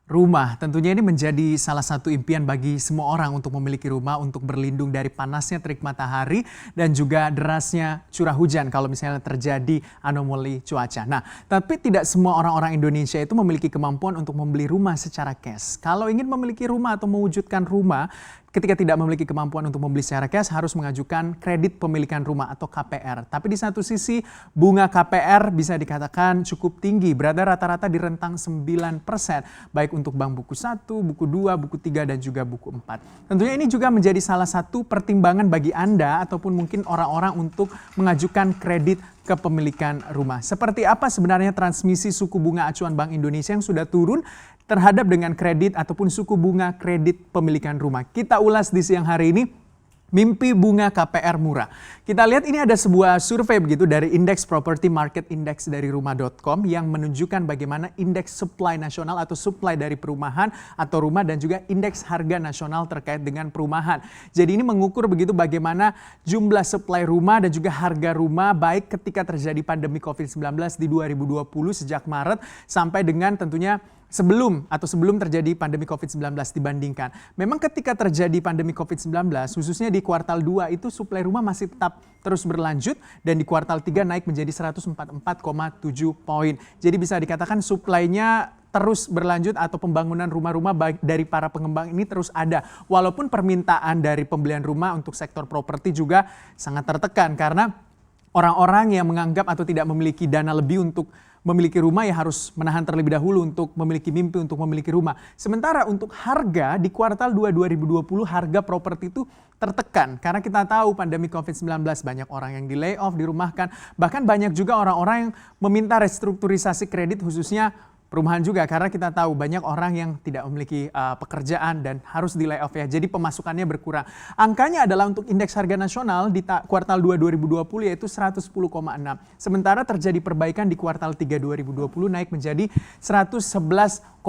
Rumah tentunya ini menjadi salah satu impian bagi semua orang untuk memiliki rumah untuk berlindung dari panasnya terik matahari dan juga derasnya curah hujan kalau misalnya terjadi anomali cuaca. Nah, tapi tidak semua orang-orang Indonesia itu memiliki kemampuan untuk membeli rumah secara cash. Kalau ingin memiliki rumah atau mewujudkan rumah, ketika tidak memiliki kemampuan untuk membeli secara cash harus mengajukan kredit pemilikan rumah atau KPR. Tapi di satu sisi bunga KPR bisa dikatakan cukup tinggi, berada rata-rata di rentang 9%, baik untuk bank buku 1, buku 2, buku 3, dan juga buku 4. Tentunya ini juga menjadi salah satu pertimbangan bagi Anda ataupun mungkin orang-orang untuk mengajukan kredit kepemilikan rumah. Seperti apa sebenarnya transmisi suku bunga acuan Bank Indonesia yang sudah turun terhadap dengan kredit ataupun suku bunga kredit pemilikan rumah. Kita ulas di siang hari ini, mimpi bunga KPR murah. Kita lihat ini ada sebuah survei begitu dari Indeks Property Market Index dari rumah.com yang menunjukkan bagaimana indeks supply nasional atau supply dari perumahan atau rumah dan juga indeks harga nasional terkait dengan perumahan. Jadi ini mengukur begitu bagaimana jumlah supply rumah dan juga harga rumah baik ketika terjadi pandemi COVID-19 di 2020 sejak Maret sampai dengan tentunya sebelum terjadi pandemi COVID-19 dibandingkan. Memang ketika terjadi pandemi COVID-19, khususnya di kuartal 2 itu suplai rumah masih tetap terus berlanjut dan di kuartal 3 naik menjadi 144,7 poin. Jadi bisa dikatakan suplainya terus berlanjut atau pembangunan rumah-rumah dari para pengembang ini terus ada. Walaupun permintaan dari pembelian rumah untuk sektor properti juga sangat tertekan karena orang-orang yang menganggap atau tidak memiliki dana lebih untuk memiliki rumah ya harus menahan terlebih dahulu untuk memiliki mimpi untuk memiliki rumah. Sementara untuk harga di kuartal 2 2020 harga properti itu tertekan karena kita tahu pandemi COVID-19 banyak orang yang di layoff, dirumahkan, bahkan banyak juga orang-orang yang meminta restrukturisasi kredit khususnya perumahan juga karena kita tahu banyak orang yang tidak memiliki pekerjaan dan harus di layoff ya. Jadi pemasukannya berkurang. Angkanya adalah untuk indeks harga nasional di kuartal 2 2020 yaitu 110,6. Sementara terjadi perbaikan di kuartal 3 2020 naik menjadi 111,2.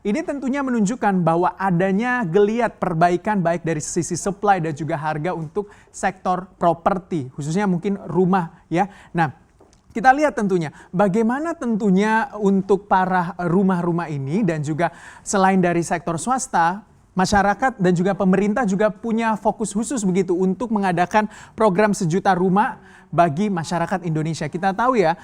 Ini tentunya menunjukkan bahwa adanya geliat perbaikan baik dari sisi supply dan juga harga untuk sektor properti, khususnya mungkin rumah ya. Nah, kita lihat tentunya bagaimana tentunya untuk para rumah-rumah ini dan juga selain dari sektor swasta, masyarakat dan juga pemerintah juga punya fokus khusus begitu untuk mengadakan program sejuta rumah bagi masyarakat Indonesia. Kita tahu ya,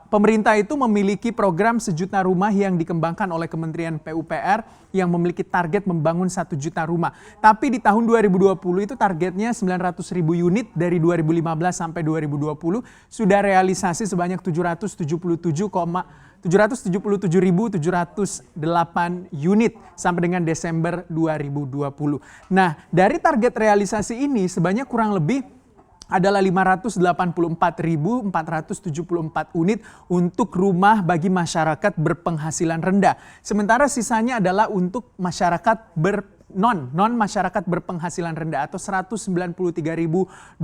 pemerintah itu memiliki program sejuta rumah yang dikembangkan oleh Kementerian PUPR yang memiliki target membangun 1 juta rumah. Tapi di tahun 2020 itu targetnya 900.000 unit dari 2015 sampai 2020 sudah realisasi sebanyak 777.708 unit sampai dengan Desember 2020. Nah, dari target realisasi ini sebanyak kurang lebih adalah 584.474 unit untuk rumah bagi masyarakat berpenghasilan rendah. Sementara sisanya adalah untuk masyarakat non masyarakat berpenghasilan rendah atau 193.234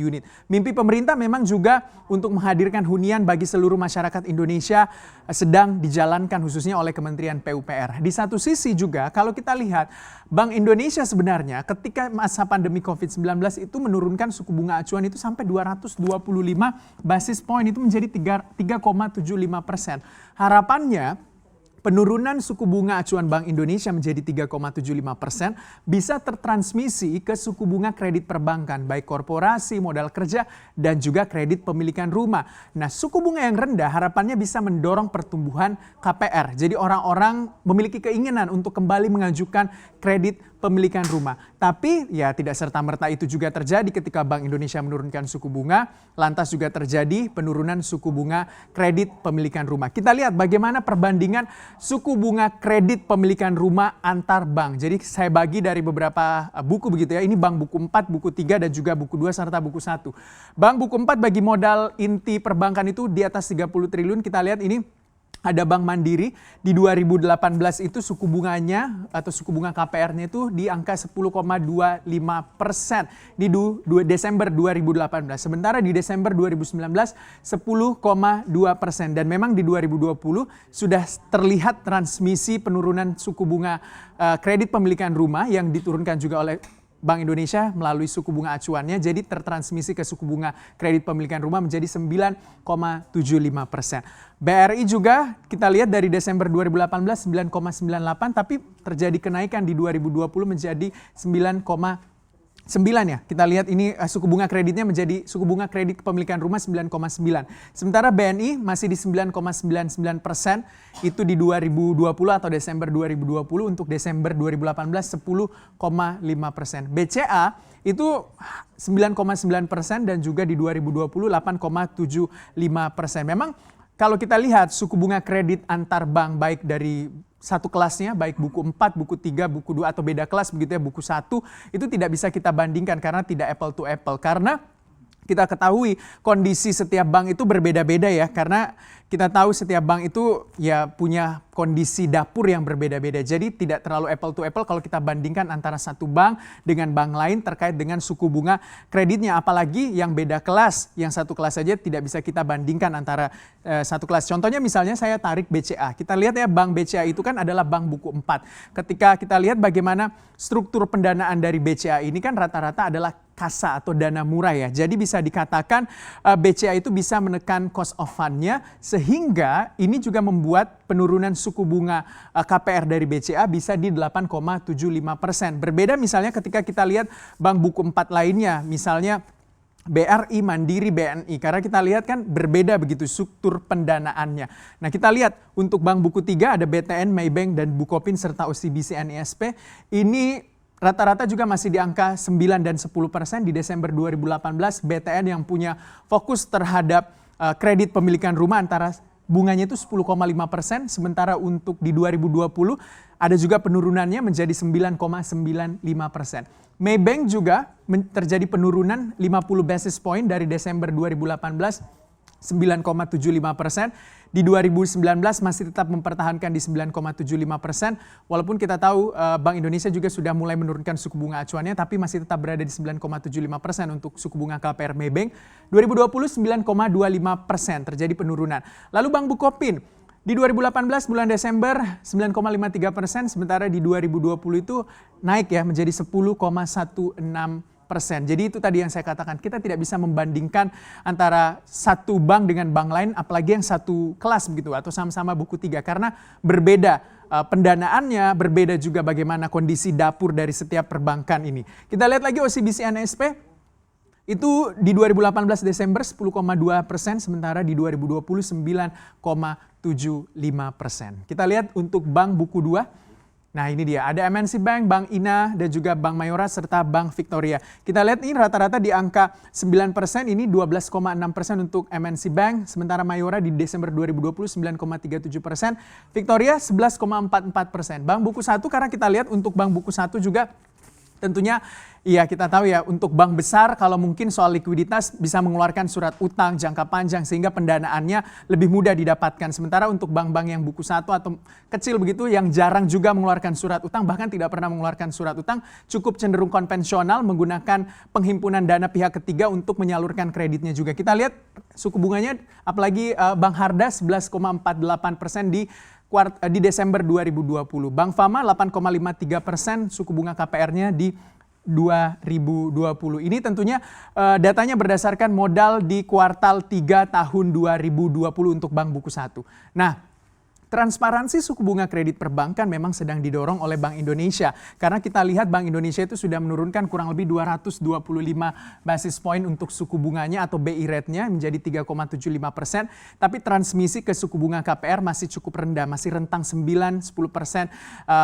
unit. Mimpi pemerintah memang juga untuk menghadirkan hunian bagi seluruh masyarakat Indonesia sedang dijalankan khususnya oleh Kementerian PUPR. Di satu sisi juga kalau kita lihat Bank Indonesia sebenarnya ketika masa pandemi COVID-19 itu menurunkan suku bunga acuan itu sampai 225 basis point itu menjadi 3,75%. Harapannya penurunan suku bunga acuan Bank Indonesia menjadi 3,75% bisa tertransmisi ke suku bunga kredit perbankan, baik korporasi, modal kerja, dan juga kredit pemilikan rumah. Nah, suku bunga yang rendah harapannya bisa mendorong pertumbuhan KPR. Jadi orang-orang memiliki keinginan untuk kembali mengajukan kredit pemilikan rumah. Tapi ya tidak serta-merta itu juga terjadi ketika Bank Indonesia menurunkan suku bunga, lantas juga terjadi penurunan suku bunga kredit pemilikan rumah. Kita lihat bagaimana perbandingan suku bunga kredit pemilikan rumah antar bank. Jadi saya bagi dari beberapa buku begitu ya. Ini bank buku 4, buku 3 dan juga buku 2 serta buku 1. Bank buku 4 bagi modal inti perbankan itu di atas 30 triliun. Kita lihat ini ada Bank Mandiri di 2018 itu suku bunganya atau suku bunga KPR-nya itu di angka 10,25% di Desember 2018. Sementara di Desember 2019 10,2% dan memang di 2020 sudah terlihat transmisi penurunan suku bunga kredit pemilikan rumah yang diturunkan juga oleh Bank Indonesia melalui suku bunga acuannya, jadi tertransmisi ke suku bunga kredit pemilikan rumah menjadi 9,75%. BRI juga kita lihat dari Desember 2018 9,98, tapi terjadi kenaikan di 2020 menjadi 9,9 ya. Kita lihat ini suku bunga kreditnya menjadi suku bunga kredit kepemilikan rumah 9,9. Sementara BNI masih di 9,99%, itu di 2020 atau Desember 2020, untuk Desember 2018 10,5%. BCA itu 9,9% dan juga di 2020 8,75%. Memang kalau kita lihat suku bunga kredit antar bank baik dari satu kelasnya, baik buku 4, buku 3, buku 2 atau beda kelas begitu ya, buku 1, itu tidak bisa kita bandingkan karena tidak apple to apple. Karena kita ketahui kondisi setiap bank itu berbeda-beda ya, karena kita tahu setiap bank itu ya punya kondisi dapur yang berbeda-beda. Jadi tidak terlalu apple to apple kalau kita bandingkan antara satu bank dengan bank lain terkait dengan suku bunga kreditnya. Apalagi yang beda kelas, yang satu kelas saja tidak bisa kita bandingkan antara satu kelas. Contohnya misalnya saya tarik BCA. Kita lihat ya, bank BCA itu kan adalah bank buku 4. Ketika kita lihat bagaimana struktur pendanaan dari BCA ini kan rata-rata adalah kasa atau dana murah ya. Jadi bisa dikatakan BCA itu bisa menekan cost of fund-nya, sehingga ini juga membuat penurunan suku bunga KPR dari BCA bisa di 8,75%. Berbeda misalnya ketika kita lihat bank buku 4 lainnya, misalnya BRI, Mandiri, BNI. Karena kita lihat kan berbeda begitu struktur pendanaannya. Nah kita lihat untuk bank buku 3 ada BTN, Maybank, dan Bukopin serta OCBC NISP. Ini rata-rata juga masih di angka 9 dan 10%. Di Desember 2018 BTN yang punya fokus terhadap kredit pemilikan rumah antara bunganya itu 10,5%, sementara untuk di 2020 ada juga penurunannya menjadi 9,95%. Maybank juga terjadi penurunan 50 basis point dari Desember 2018, 9,75%. Di 2019 masih tetap mempertahankan di 9,75%. Walaupun kita tahu Bank Indonesia juga sudah mulai menurunkan suku bunga acuannya, tapi masih tetap berada di 9,75% untuk suku bunga KPR Maybank. 2020 9,25% terjadi penurunan. Lalu Bank Bukopin di 2018 bulan Desember 9,53%, sementara di 2020 itu naik ya menjadi 10,16%. Jadi itu tadi yang saya katakan, kita tidak bisa membandingkan antara satu bank dengan bank lain, apalagi yang satu kelas begitu atau sama-sama buku 3, karena berbeda pendanaannya, berbeda juga bagaimana kondisi dapur dari setiap perbankan ini. Kita lihat lagi OCBC NSP, itu di 2018 Desember 10,2%, sementara di 2020 9,75%. Kita lihat untuk bank buku 2. Nah ini dia, ada MNC Bank, Bank Ina, dan juga Bank Mayora, serta Bank Victoria. Kita lihat ini rata-rata di angka 9%, ini 12,6% untuk MNC Bank, sementara Mayora di Desember 2020 9,37%, Victoria 11,44%. Bank buku 1, karena kita lihat untuk bank buku 1 juga tentunya ya kita tahu ya, untuk bank besar kalau mungkin soal likuiditas bisa mengeluarkan surat utang jangka panjang sehingga pendanaannya lebih mudah didapatkan. Sementara untuk bank-bank yang buku 1 atau kecil begitu yang jarang juga mengeluarkan surat utang, bahkan tidak pernah mengeluarkan surat utang, cukup cenderung konvensional menggunakan penghimpunan dana pihak ketiga untuk menyalurkan kreditnya juga. Kita lihat suku bunganya, apalagi Bank Harda 11,48% di Desember 2020. Bank Fama 8,53% suku bunga KPR-nya di 2020. Ini tentunya datanya berdasarkan modal di kuartal 3 tahun 2020 untuk bank buku 1. Nah, transparansi suku bunga kredit perbankan memang sedang didorong oleh Bank Indonesia. Karena kita lihat Bank Indonesia itu sudah menurunkan kurang lebih 225 basis point untuk suku bunganya atau BI rate-nya menjadi 3,75%. Tapi transmisi ke suku bunga KPR masih cukup rendah, masih rentang 9-10%,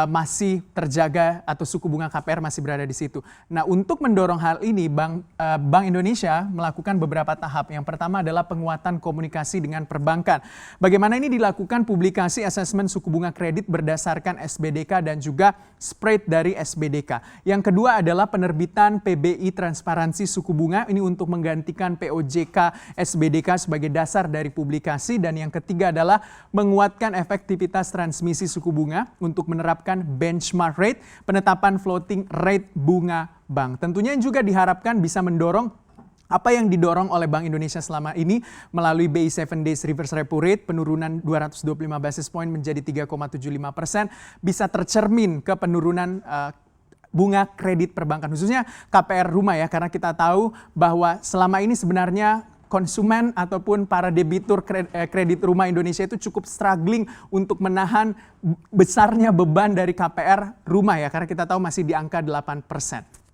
masih terjaga atau suku bunga KPR masih berada di situ. Nah untuk mendorong hal ini Bank Indonesia melakukan beberapa tahap. Yang pertama adalah penguatan komunikasi dengan perbankan. Bagaimana ini dilakukan? Publikasi asesmen suku bunga kredit berdasarkan SBDK dan juga spread dari SBDK. Yang kedua adalah penerbitan PBI transparansi suku bunga, ini untuk menggantikan POJK SBDK sebagai dasar dari publikasi. Dan yang ketiga adalah menguatkan efektivitas transmisi suku bunga untuk menerapkan benchmark rate, penetapan floating rate bunga bank. Tentunya juga diharapkan bisa mendorong apa yang didorong oleh Bank Indonesia selama ini melalui BI 7 Days Reverse Repo Rate, penurunan 225 basis point menjadi 3,75%, bisa tercermin ke penurunan bunga kredit perbankan, khususnya KPR rumah ya, karena kita tahu bahwa selama ini sebenarnya konsumen ataupun para debitur kredit rumah Indonesia itu cukup struggling untuk menahan besarnya beban dari KPR rumah ya, karena kita tahu masih di angka 8%.